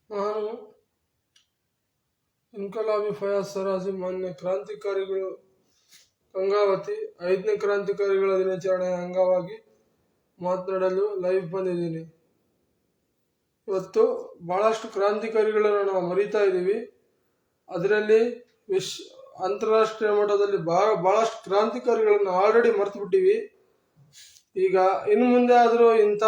ನಾನು ಇನ್ಕಲಾಬಿ ಫಯಾಜ್ ಸರಾಜಿ ಮಾನ್ಯ ಕ್ರಾಂತಿಕಾರಿಗಳು ಗಂಗಾವತಿ 5ನೇ ಕ್ರಾಂತಿಕಾರಿಗಳ ದಿನಾಚರಣೆಯ ಅಂಗವಾಗಿ ಮಾತನಾಡಲು ಲೈವ್ ಬಂದಿದ್ದೀನಿ. ಇವತ್ತು ಬಹಳಷ್ಟು ಕ್ರಾಂತಿಕಾರಿಗಳನ್ನು ನಾವು ಮರಿತಾ ಇದ್ದೀವಿ. ಅದರಲ್ಲಿ ಅಂತಾರಾಷ್ಟ್ರೀಯ ಮಟ್ಟದಲ್ಲಿ ಬಹಳಷ್ಟು ಕ್ರಾಂತಿಕಾರಿಗಳನ್ನು ಆಲ್ರೆಡಿ ಮರೆತು ಬಿಟ್ಟಿವಿ. ಈಗ ಇನ್ನು ಮುಂದೆ ಆದರೂ ಇಂಥ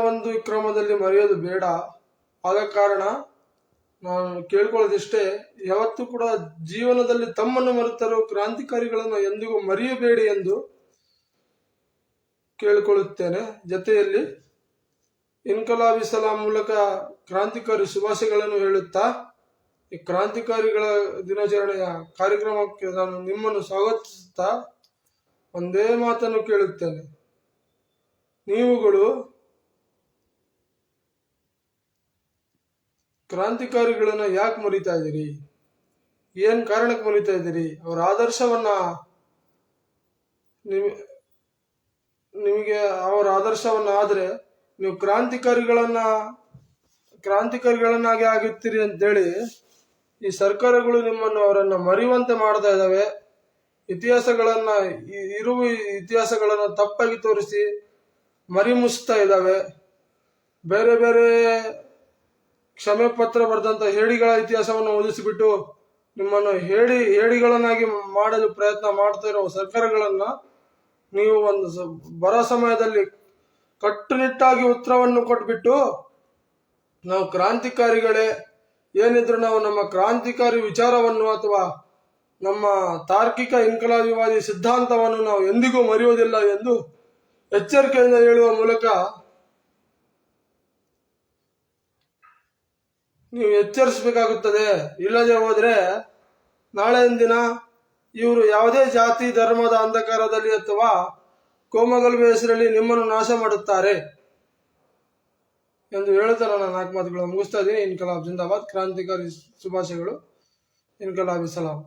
ಒಂದು ಕ್ರಮದಲ್ಲಿ ಮರೆಯೋದು ಬೇಡ. ಆದ ಕಾರಣ ನಾನು ಕೇಳ್ಕೊಳ್ಳೋದಿಷ್ಟೇ, ಯಾವತ್ತೂ ಕೂಡ ಜೀವನದಲ್ಲಿ ತಮ್ಮನ್ನು ಮರೆತರೂ ಕ್ರಾಂತಿಕಾರಿಗಳನ್ನು ಎಂದಿಗೂ ಮರೆಯಬೇಡಿ ಎಂದು ಕೇಳಿಕೊಳ್ಳುತ್ತೇನೆ. ಜೊತೆಯಲ್ಲಿ ಇನ್ಕಲಾಬಿ ಸಲಾಂ ಮೂಲಕ ಕ್ರಾಂತಿಕಾರಿ ಶುಭಾಶಯಗಳನ್ನು ಹೇಳುತ್ತಾ ಈ ಕ್ರಾಂತಿಕಾರಿಗಳ ದಿನಾಚರಣೆಯ ಕಾರ್ಯಕ್ರಮಕ್ಕೆ ನಾನು ನಿಮ್ಮನ್ನು ಸ್ವಾಗತಿಸುತ್ತಾ ಒಂದೇ ಮಾತನ್ನು ಕೇಳುತ್ತೇನೆ. ನೀವುಗಳು ಕ್ರಾಂತಿಕಾರಿಗಳನ್ನ ಯಾಕೆ ಮರಿತಾ ಇದ್ದೀರಿ? ಏನ್ ಕಾರಣಕ್ಕೆ ಮರಿತಾ ಇದ್ದೀರಿ? ಅವರ ಆದರ್ಶವನ್ನ ನಿಮಗೆ ಅವರ ಆದರ್ಶವನ್ನ ಆದ್ರೆ ನೀವು ಕ್ರಾಂತಿಕಾರಿಗಳನ್ನಾಗಿ ಆಗುತ್ತೀರಿ ಅಂತೇಳಿ ಈ ಸರ್ಕಾರಗಳು ನಿಮ್ಮನ್ನು ಅವರನ್ನ ಮರೆಯುವಂತೆ ಮಾಡ್ತಾ ಇದ್ದಾವೆ. ಇತಿಹಾಸಗಳನ್ನ ತಪ್ಪಾಗಿ ತೋರಿಸಿ ಮರಿಮುಚ್ತಾ ಇದ್ದಾವೆ. ಬೇರೆ ಬೇರೆ ಕ್ಷಮೆ ಪತ್ರ ಬರೆದಂತ ಹೇಡಿಗಳ ಇತಿಹಾಸವನ್ನು ಓದಿಸಿಬಿಟ್ಟು ನಿಮ್ಮನ್ನು ಹೇಡಿಗಳನ್ನಾಗಿ ಮಾಡಲು ಪ್ರಯತ್ನ ಮಾಡ್ತಾ ಇರೋ ಸರ್ಕಾರಗಳನ್ನ ನೀವು ಬರ ಸಮಯದಲ್ಲಿ ಕಟ್ಟುನಿಟ್ಟಾಗಿ ಉತ್ತರವನ್ನು ಕೊಟ್ಬಿಟ್ಟು, ನಾವು ಕ್ರಾಂತಿಕಾರಿಗಳೇ, ಏನಿದ್ರು ನಾವು ನಮ್ಮ ಕ್ರಾಂತಿಕಾರಿ ವಿಚಾರವನ್ನು ಅಥವಾ ನಮ್ಮ ತಾರ್ಕಿಕ ಇನ್ಕಲಾಬಿವಾದಿ ಸಿದ್ಧಾಂತವನ್ನು ನಾವು ಎಂದಿಗೂ ಮರೆಯುವುದಿಲ್ಲ ಎಂದು ಎಚ್ಚರಿಕೆಯಿಂದ ಹೇಳುವ ಮೂಲಕ ನೀವು ಎಚ್ಚರಿಸಬೇಕಾಗುತ್ತದೆ. ಇಲ್ಲದೆ ಹೋದ್ರೆ ನಾಳೆಯ ದಿನ ಇವರು ಯಾವುದೇ ಜಾತಿ ಧರ್ಮದ ಅಂಧಕಾರದಲ್ಲಿ ಅಥವಾ ಕೋಮಗಲಭೆ ಹೆಸರಲ್ಲಿ ನಿಮ್ಮನ್ನು ನಾಶ ಮಾಡುತ್ತಾರೆ ಎಂದು ಹೇಳುತ್ತಾ ನನ್ನ 4 ಮಾತುಗಳನ್ನು ಮುಗಿಸ್ತಾ ಇದ್ದೀನಿ. ಇನ್ಕಲಾಬ್ ಜಿಂದಾಬಾದ್. ಕ್ರಾಂತಿಕಾರಿ ಶುಭಾಶಯಗಳು. ಇನ್ಕಲಾಬಿ ಸಲಾಂ.